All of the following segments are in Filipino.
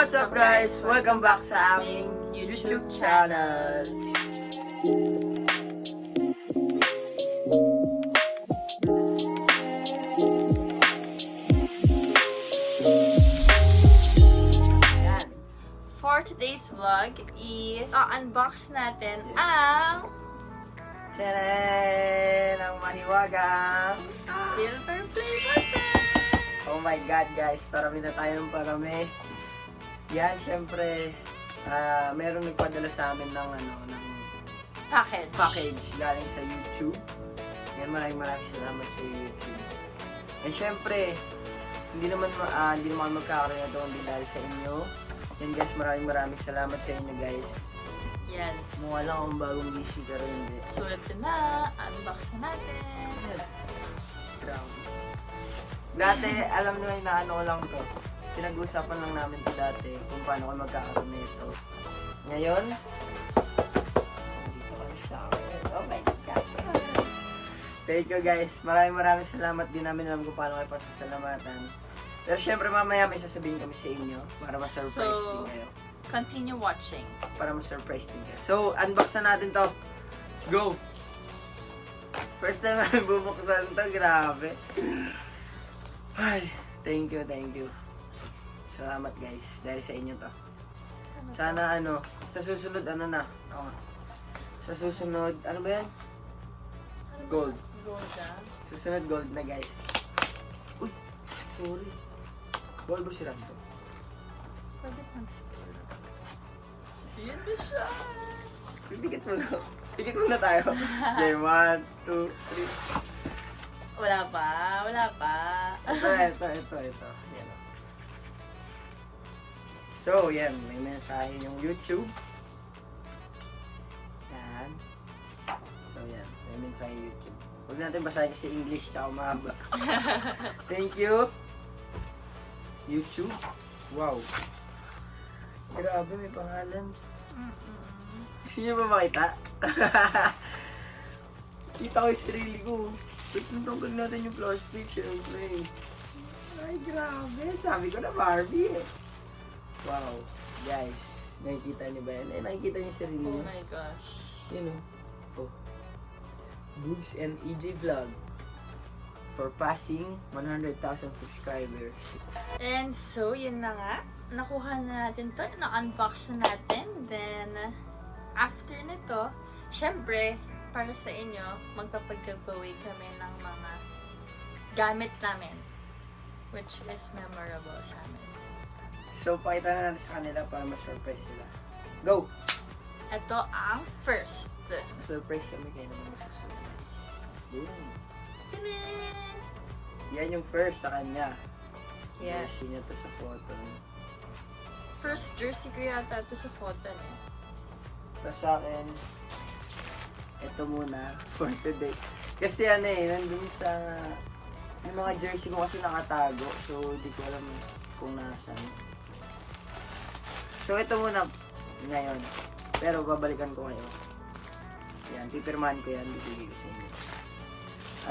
What's up guys? Welcome back sa aming YouTube channel. For today's vlog, i-unbox natin ang Tcharan! Ang mahiwagang silver play button! Oh my god guys, parami na tayong parami. Yan, syempre, meron nagpadala sa amin ng package galing sa YouTube. Yan, maraming salamat sa YouTube. And syempre, hindi naman magkakaroon na doon din dahil sa inyo. Yan guys, maraming salamat sa inyo guys. Yes. Mukha lang akong bagong gising pero hindi. So ito na, unbox na natin. Dati, alam nyo, inaano ko lang to. Pinag-usapan lang namin to dati kung paano ko magkakaroon nito. Ngayon, dito kami sa akin. Oh my God. Thank you guys. Maraming salamat din namin. Alam ko paano kayo pasasalamatan. Pero syempre mamaya may sasabihin kami sa inyo para ma-surprise din kayo. Continue watching. Para ma-surprise din kayo. So, unbox na natin to. Let's go! First time namin bubuksan to. Grabe. Ay, thank you. Salamat guys. Dahil sa inyo to. Sana sa susunod sa susunod, ano ba yan? Gold. Gold Susunod gold na guys. Uy, sorry. Ball ba si Ranto? Pwede pang siguro. Yun na siya. Pikit muna tayo. Okay, 1, 2, 3. Wala pa. Ito. Yan. So, yan. May mensahe yung YouTube. Yan. So, yan. May mensahe yung YouTube. Huwag natin basahin kasi English tsaka mahaba. Thank you. YouTube. Wow. Grabe, may pangalan. Gusto niyo ba makita? Kita ko yung sarili ko. Tungkol natin yung plastic, syempre. Ay, grabe. Sabi ko na Barbie eh. Wow. Guys, nakikita niyo ba yan? Nakikita niyo yung sarili niyo. Oh my gosh. Yun oh. Bugs and EJ Vlog for passing 100,000 subscribers. And so, yun na nga. Nakuha na natin to. Na-unbox na natin. Then, after nito, syempre, para sa inyo, magpapag-giveaway kami ng mga gamit namin. Which is memorable sa amin. So, pakita na natin sa kanila para ma-surprise sila. Go! Ito ang first. Ma-surprise kami kayo naman masusurprise. Boom! Tinin! Yan yung first sa kanya. Yes. Jersey niya to sa photo. First jersey ko yata ito sa photo niya. Tapos sa akin, ito muna for today. Kasi nandun sa yung mga jersey ko kasi nakatago. So, hindi ko alam kung nasan. So, ito muna ngayon. Pero babalikan ko kayo. Yan, pipirmahan ko yan. Bibigay ko sa inyo.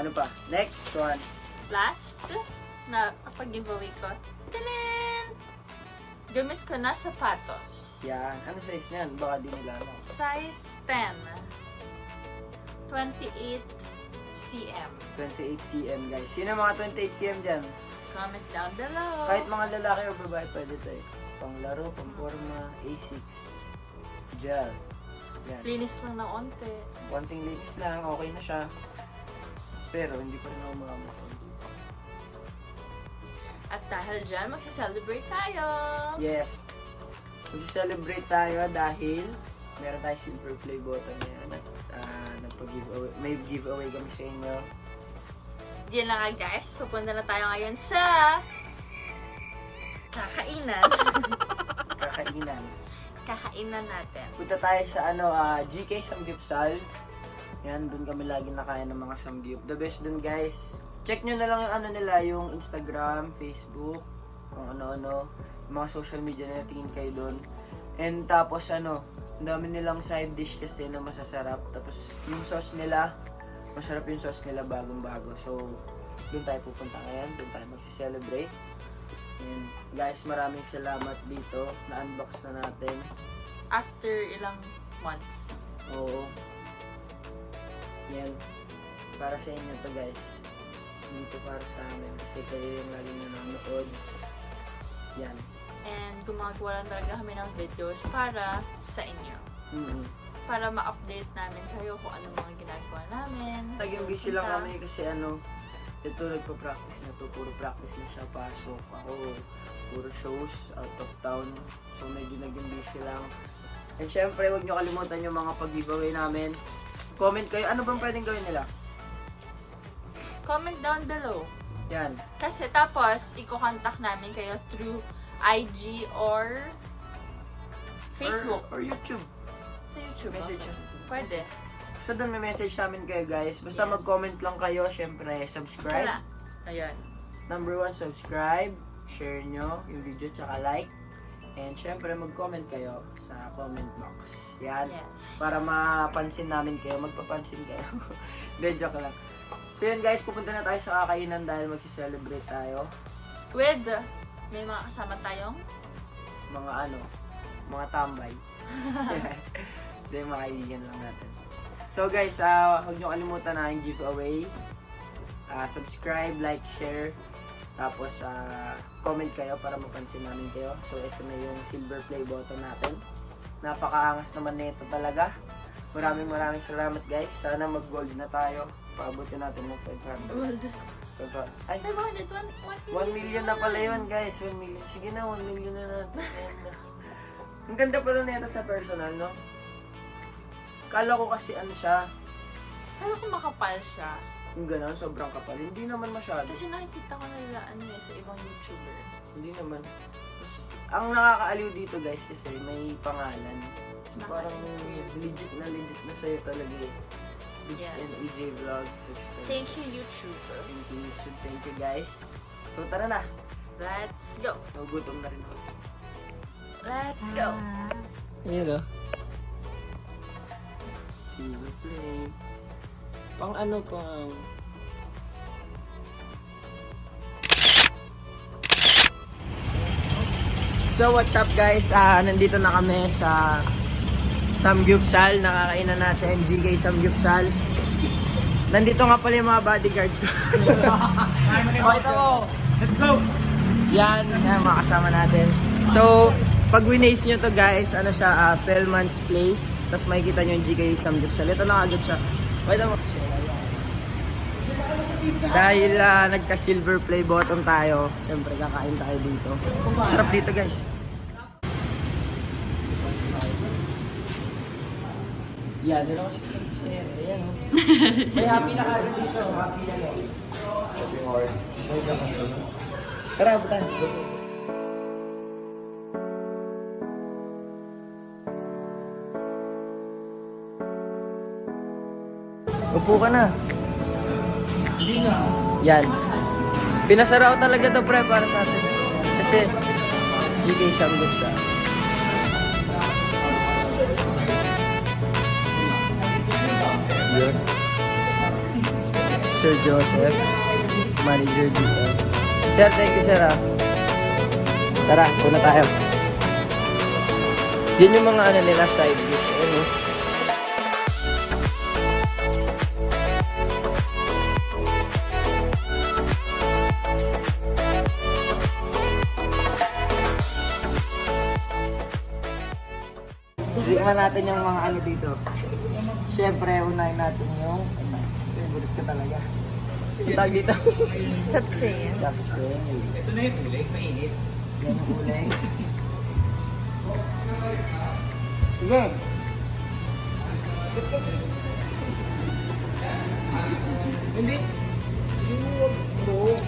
Ano pa? Next one. Last na pag-giveaway ko. Tinin! Gamit ko na sapatos. Yan. Ano size niyan? Baka di nila alam. Size 10. 28 cm. 28 cm guys. Sino mga 28 cm dyan? Comment down below. Kahit mga lalaki o babae pwede ito eh. Panglaro, pamporma, A6. Gel. Yan. Linis lang ng onte. Konting linis lang, okay na siya. Pero hindi pa rin ako makamukha. At dahil dyan, mag-celebrate tayo. Yes. Mag-celebrate tayo dahil meron tayo silver play button ngayon at nagpa-giveaway. May giveaway kami sa inyo. Diyan na nga guys, pupunta na tayo ngayon sa kakainan. Kakainan natin. Punta tayo sa GK SAMGYUPSAL. Yan, doon kami lagi nakain ng mga samgyup. The best dun guys. Check nyo na lang yung nila, yung Instagram, Facebook, kung ano-ano. Yung mga social media na tingin kayo doon. And tapos ang dami nilang side dish kasi na masasarap. Tapos yung sauce nila, masarap yung sauce nila bagong-bago. So, doon tayo pupunta ngayon. Doon tayo magsi-celebrate. Yan. Guys, maraming salamat dito. Na-unbox na natin. After ilang months. Oo. Yan. Para sa inyo to guys. Dito para sa amin. Kasi kayo yung laging nanonood. Yan. And gumagawa lang talaga kami ng videos para sa inyo. Para ma-update namin kayo kung ano mga ginagawa namin. Naging busy lang kami kasi ito nagpa-practice na to. Puro practice na siya. Pasok ako. Puro shows out of town. So medyo naging busy lang. And syempre, huwag nyo kalimutan yung mga pag-giveaway namin. Comment kayo. Ano bang pwedeng gawin nila? Comment down below. Yan. Kasi tapos, i-contact namin kayo through IG or Facebook. Or YouTube. Sa YouTube. Message. Pwede. So doon may message namin kayo guys. Basta Yes. mag-comment lang kayo. Syempre, subscribe. Wala. Ayan. Number 1, subscribe. Share nyo yung video tsaka like. And syempre, mag-comment kayo sa comment box. Yan. Yes. Para mapansin namin kayo. Magpapansin kayo. Hindi, joke lang. So yun guys, pupunta na tayo sa kakainan dahil mag-celebrate tayo. With, may mga kasama tayong Mga tambay. Hindi, mga kaibigan lang natin. So guys, huwag nyo kalimutan na yung giveaway. Subscribe, like, share. Tapos, comment kayo para mapansin namin kayo. So, ito na yung silver play button natin. Napakaangas naman nito talaga. Maraming salamat guys. Sana mag-gold na tayo. Paabutin natin ng 500. gold. Ay, 500, 1 million na pala yun guys. 1 million. Sige na, 1 million na natin. Ang ganda pala nito sa personal, no? Kala ko kasi siya. Kala ko makapal siya. Yung gano'n, sobrang kapal. Hindi naman masyado. Kasi nakikita ko nila sa ibang YouTuber. Hindi naman. Tapos, ang nakakaaliw dito guys kasi may pangalan. So, parang legit na sa'yo talaga eh. Beats Yes. and EJ Vlog. Subscribe. Thank you, YouTuber. Thank you YouTube. Thank you guys. So tara na. Let's go. Nagugutom na rin ako. Let's go. Ayan o. Silver play. Pang pang... So what's up guys? Nandito na kami sa SAMGYUPSAL. Nakakainan natin GK SAMGYUPSAL. Nandito nga pala yung mga bodyguard ko. Pakita mo! Let's go! Yan mga kasama natin. So, pag winace nyo to guys, siya, Pellman's Place. Tapos makikita nyo yung GK SAMGYUPSAL. Ito na agad siya. Pakita mo. Dahil nagka-silver play button tayo, siyempre kakain tayo dito. Sarap dito guys. Yan, yun ako kasi ayan o. May happy na kagad dito. Happy na o. Happy heart. Tara, butan. Upo ka na. Hindi na. Yan. Pinasara ko talaga to pre para sa atin. Kasi GK SAMGYUPSAL. Yun. Sir Joseph, manager dito. Sir, thank you sir Tara, puna tayo. Yan yung mga nila side dish. Ano? Tingnan natin yung mga dito. Siyempre, unahin natin yung favorite ko talaga. Yung tag dito. Chapchae. Chapchae. Ito na yung uling, mainit. Yan yung uling. Sige. Hindi.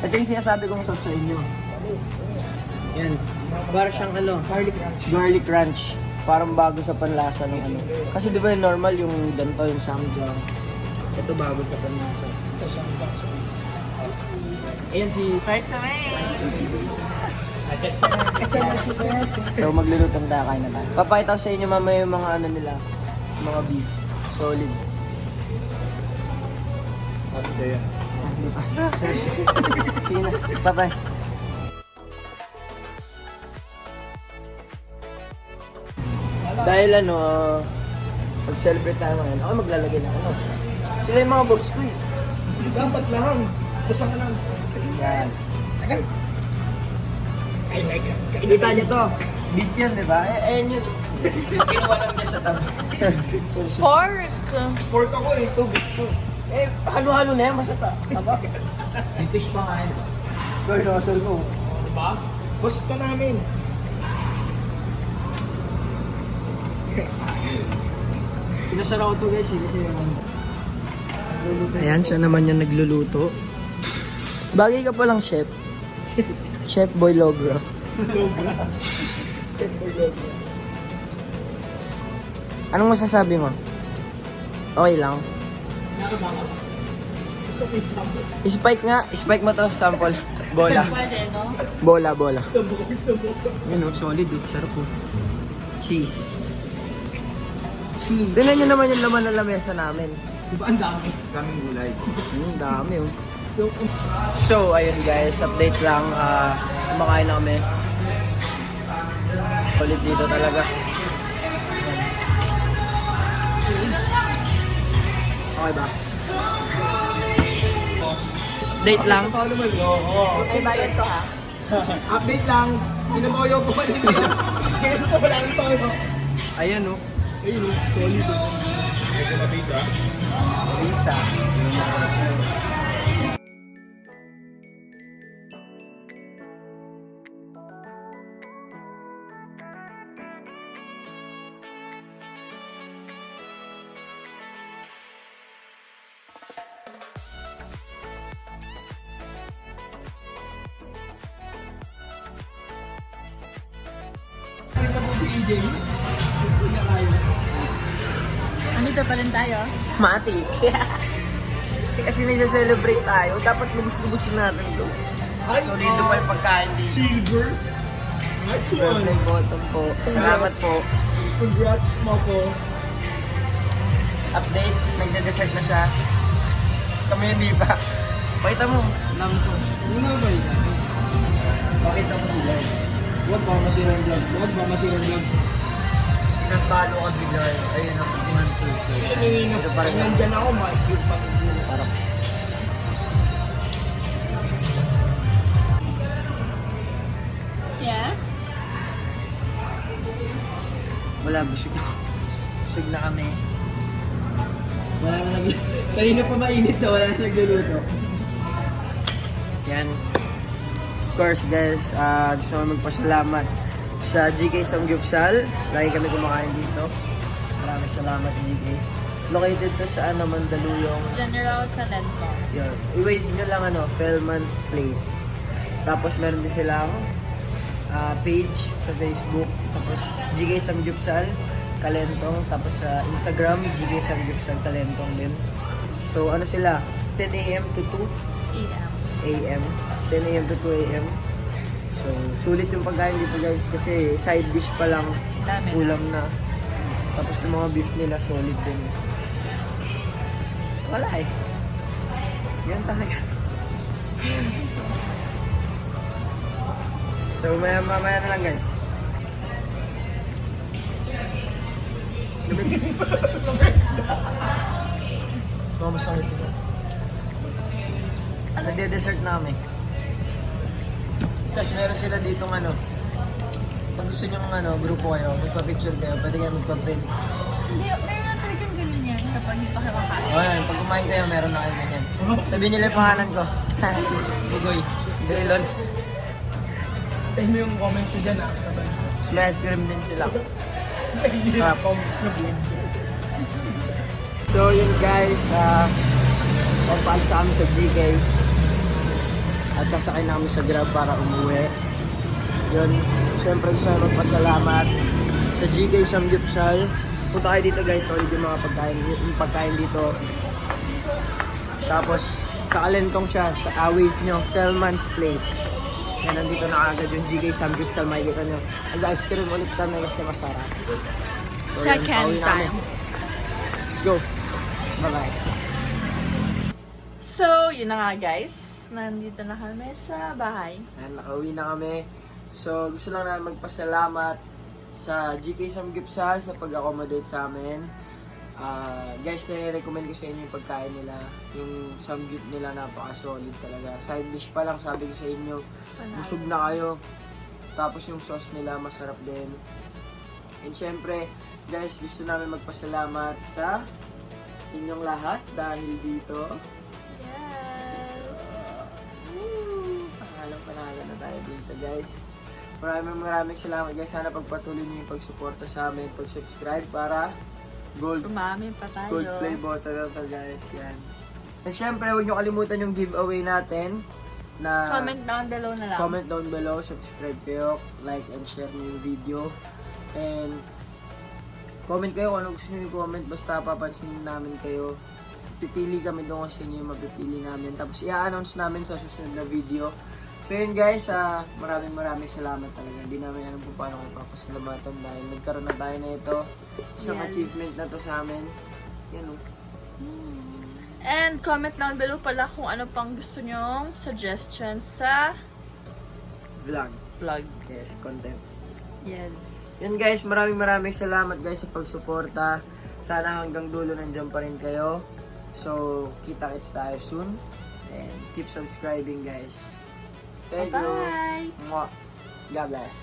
Ito yung sinasabi kong sauce sa inyo. Yan. Para siyang garlic ranch. Parang bago sa panlasa ng Kasi di ba yung normal yung ganito, yung samgyup. Ito bago sa panlasa. Ayan si... So maglulutong tayo, kain na tayo. Papakita ko sa inyo mamaya yung mga nila. Mga beef. Solid. Hindi pa. Sige na. Bye-bye. Dahil mag-celebrate tayo ngayon, ako maglalagay ng Sila yung mga boss ko eh. Dapat lang. Kusang ka lang. Yan. Tagal. I like it. Kita niyo to. Beef yan, di ba? Ayan yun. Kinuha lang niya sa tabi. Pork! Pork ako eh. Ito, beef to. Halo-halo na yan, masata. Taba. May fish pa nga yun. Gawin na kasal mo. Diba? Boss ka namin. Pinasara ko to guys, kasi ayan, siya naman yung nagluluto. Bagay ka palang chef. Chef Boy Logra. Chef Boy Logra. Anong masasabi mo? Okay lang. Nakabang ako. Gusto ko yung sample. Spike nga. Spike mo to. Sample. Bola. Pwede, no? Bola. Gusto mo. Yun o, solid o. Sarap po. Cheese. Tingnan nyo naman yung laman ng lamesa namin. Diba ang dami? Daming gulay. Dami oh. So, ayun guys, update lang. Kumakain na kami. Solid dito talaga. Okay ba? Update lang. Paano naman? Oo. May bayad to ha? Update lang. Pinaboyo ko pa rin. Kaya ko wala ng toyo. Ayan oh. Ayun o, solid o. Medyo mabisa. Lisa. Ano na po si EJ? Hindi na kayo. Andito pa rin tayo. Matik. Kasi nisa-celebrate tayo, dapat lubos-lubosin natin ito. Ay, So dito pa yung pagkain dito. Silver. Nice one. Birthday bottom po. Salamat po. Congrats mo po. Update, nagde-dessert na siya. Kami hindi pa. Pakita mo. Alam ko. Una ba yun? Pakita mo sila. Huwag ba masirang vlog? Huwag ba masirang vlog? Nagpalo ka bigay. Ayun ang pinanto. Ito pa rin. Nandyan ako, ma-cute pa. Sarap. Yes? Wala, busog na. Busog na kami. Wala na kanina pa mainit na, wala na nagluluto. Yan. Of course guys, gusto ko magpasalamat sa GK SAMGYUPSAL. Lagi kami kumakain dito. Maraming salamat GK. Located to sa Mandaluyong. General Kalentong. Yun. I-waste nyo lang Fellman's Place. Tapos meron din silang page sa Facebook. Tapos GK SAMGYUPSAL Kalentong. Tapos sa Instagram, GK SAMGYUPSAL Kalentong din. So ano sila? 10 AM to 2 AM. 10 AM to 2 AM. So, sulit yung pagkain dito guys kasi side dish pa lang, Dami na. ulam na. Tapos yung mga beef nila solid din. Wala eh. Yan talaga. So, mamaya na lang guys. Mga masakit. Nagde-dessert namin. Tapos meron sila dito pag gusto nyo grupo kayo, magpa-picture kayo, pwede kayo magpa-print. Hindi, meron na talagang ganun yan kapag hindi pa kayo makain. O yan, pag kumain kayo, meron na kayo ganyan. Sabihin nila yung pangalan ko. Bugoy. Drilon. Tayo mo yung comment ko dyan ah. Tapos may ice cream din sila. Sarap. So yun guys, papaalis kami sa GK. At sasakay namin sa Grab para umuwi. Yun, siyempre gusto namin magpasalamat sa GK SAMGYUPSAL. Punta kayo dito guys, solid yung mga pagkain dito. Tapos sa Kalentong siya, sa Aways nyo, Fellman's Place. Yan, nandito na agad yung GK SAMGYUPSAL, makikita nyo. Nag-ice cream ulit kami kasi masarap. So, yun, Second pauwi na kami. time. Let's go. Bye-bye. So, yun na nga guys. Nandito na kami sa bahay. Ayan, nakauwi na kami. So, gusto lang na magpasalamat sa GK SAMGYUPSAL sa pag-accommodate sa amin. Guys, nire-recommend ko sa inyo yung pagkain nila. Yung samgyup nila napaka-solid talaga. Side dish pa lang, sabi ko sa inyo, busog na kayo. Tapos yung sauce nila masarap din. And syempre, guys, gusto namin magpasalamat sa inyong lahat dahil dito. Yes! Pangalan na tayo dito, guys. Maraming salamat, guys. Sana pagpatuloy niyo yung pagsuporta sa amin, pag-subscribe para gold Umami pa tayo. gold play button na to, guys. Yan. And syempre, huwag niyo kalimutan yung giveaway natin na Comment down below na lang. comment down below, subscribe kayo, like and share niyo yung video. And comment kayo kung ano gusto niyo i-comment, basta papansin namin kayo. Pipili kami doon kung sino yung mapipili namin. Tapos i-announce namin sa susunod na video. So yun, guys, maraming salamat talaga. Hindi namin alam kung paano kayo papasalamatan dahil nagkaroon na tayo na ito. Isang Yes. achievement na to sa amin. Yan o. And comment down below pala kung ano pang gusto nyong suggestions sa Vlog. vlog. Yes, content. Yes. Yan, guys, maraming salamat, guys, sa pagsuporta. Sana hanggang dulo nandiyan pa rin kayo. So, kita-kits tayo soon. And keep subscribing, guys. Thank you. Bye! Mwah. God bless.